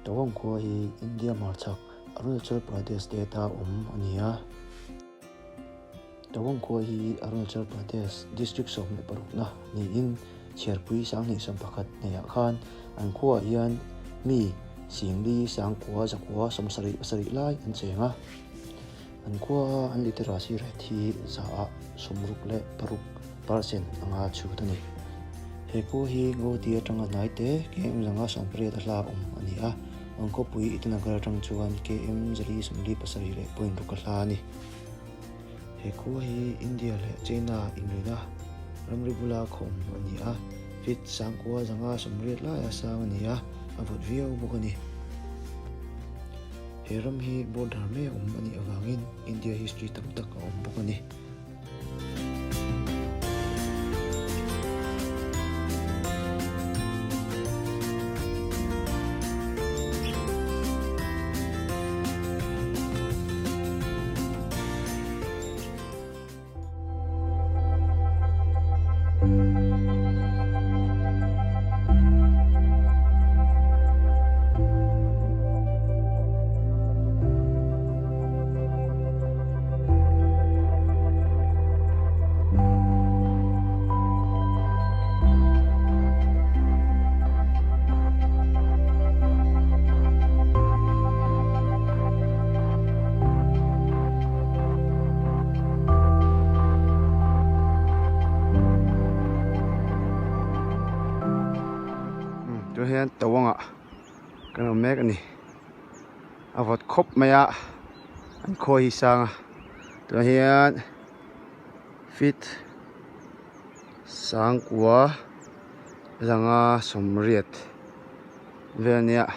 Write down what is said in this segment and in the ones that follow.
Tawang ko hi India marchak Arunachal Pradesh data ania. Tawang ko hi Arunachal Pradesh district som le parukna ni in cherpui sang ni som pakhat neya khan an ko hian mi singli sang kwa zakwa som sari lai an chenga an ko an literacy rate hi za somruk le paruk percent anga chu tani he ko hi go ti atanga nai te ke zanga som pre da la ania an ko pui itna gar tang chuan ke zali somli pasari le point ru ka hla ni he ko hi India le China inrina ramri bula khom ania fit sang ko zanga somri la ya sang ania avot viau bokani heram hi border me ani awangin India history tam tak bokani hian tawanga kan mek ani avot khop maya an khoi sanga to hian fit sang kwa zanga somriat venia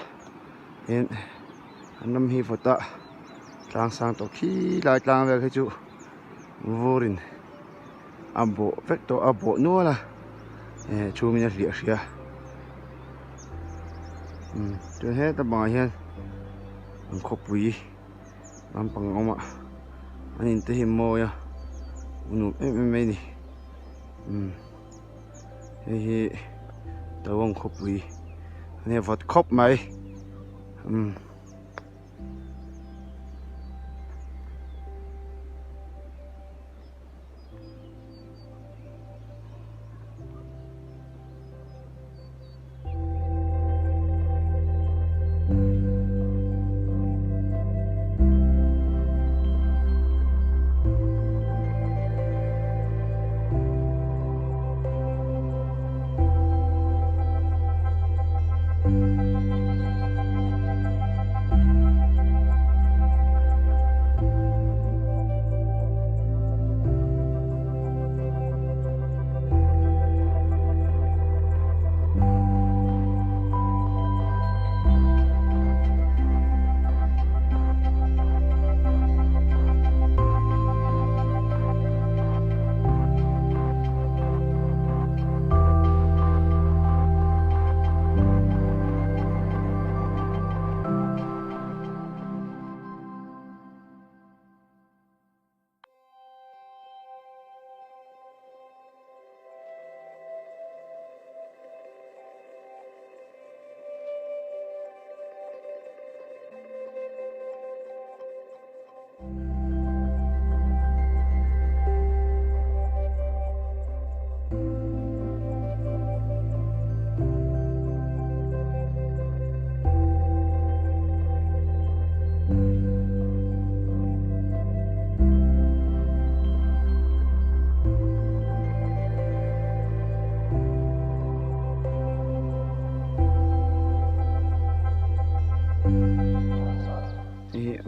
in anam hi fota tlang sang to khi lai tlang ve chu vurin abo vector abo nuala chu min ria ria tôi hết ta bảo hiền anh khóc quý làm bằng ông ạ anh nhìn thấy hiểm môi à nụ em đi thì tao ông khóc quý anh vật khóc mày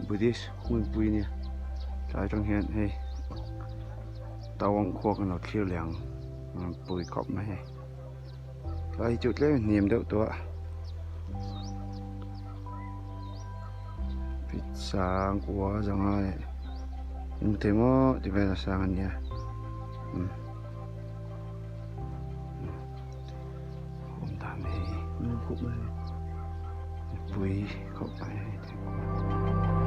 Buddhist khui pui ni lai trong hian hei tawang khok no khil liang pui kop ma hei lai chut le niam deuh to pit sang kwa zanga le in temo ti ve sang ania hom ta me khop ma pui kop ma hei